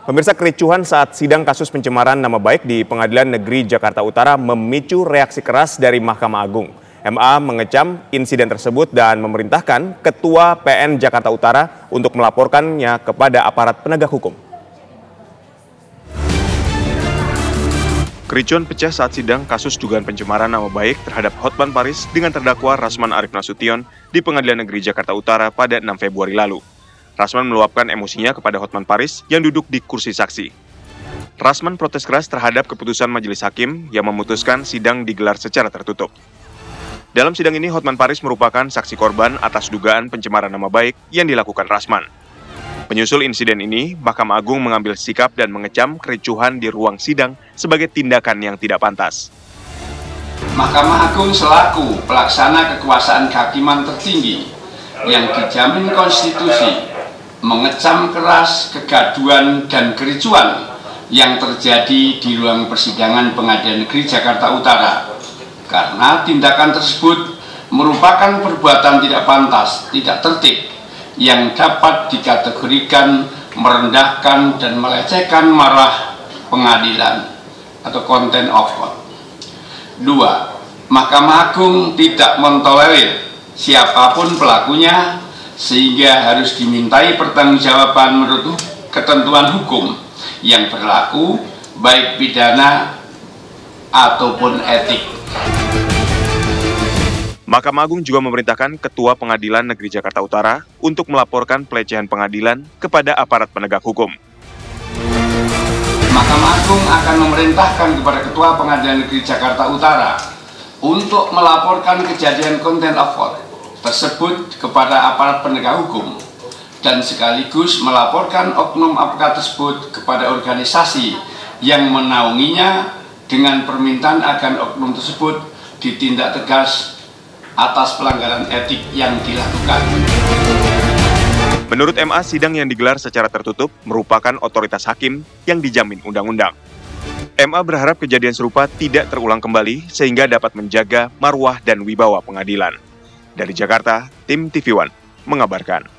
Pemirsa, kericuhan saat sidang kasus pencemaran nama baik di Pengadilan Negeri Jakarta Utara memicu reaksi keras dari Mahkamah Agung. MA mengecam insiden tersebut dan memerintahkan Ketua PN Jakarta Utara untuk melaporkannya kepada aparat penegak hukum. Kericuhan pecah saat sidang kasus dugaan pencemaran nama baik terhadap Hotman Paris dengan terdakwa Rasman Arif Nasution di Pengadilan Negeri Jakarta Utara pada 6 Februari lalu. Rasman meluapkan emosinya kepada Hotman Paris yang duduk di kursi saksi. Rasman protes keras terhadap keputusan majelis hakim yang memutuskan sidang digelar secara tertutup. Dalam sidang ini, Hotman Paris merupakan saksi korban atas dugaan pencemaran nama baik yang dilakukan Rasman. Menyusul insiden ini, Mahkamah Agung mengambil sikap dan mengecam kericuhan di ruang sidang sebagai tindakan yang tidak pantas. Mahkamah Agung selaku pelaksana kekuasaan kehakiman tertinggi yang dijamin konstitusi mengecam keras kegaduhan dan kericuhan yang terjadi di ruang persidangan Pengadilan Negeri Jakarta Utara karena tindakan tersebut merupakan perbuatan tidak pantas, tidak tertib yang dapat dikategorikan merendahkan dan melecehkan marwah pengadilan atau contempt of court. 2. Mahkamah Agung tidak mentolerir siapapun pelakunya sehingga harus dimintai pertanggungjawaban menurut ketentuan hukum yang berlaku baik pidana ataupun etik. Mahkamah Agung juga memerintahkan Ketua Pengadilan Negeri Jakarta Utara untuk melaporkan pelecehan pengadilan kepada aparat penegak hukum. Mahkamah Agung akan memerintahkan kepada Ketua Pengadilan Negeri Jakarta Utara untuk melaporkan kejadian contempt of court tersebut kepada aparat penegak hukum dan sekaligus melaporkan oknum advokat tersebut kepada organisasi yang menaunginya dengan permintaan agar oknum tersebut ditindak tegas atas pelanggaran etik yang dilakukan. Menurut MA, sidang yang digelar secara tertutup merupakan otoritas hakim yang dijamin undang-undang. MA berharap kejadian serupa tidak terulang kembali sehingga dapat menjaga marwah dan wibawa pengadilan. Dari Jakarta, tim TV One mengabarkan.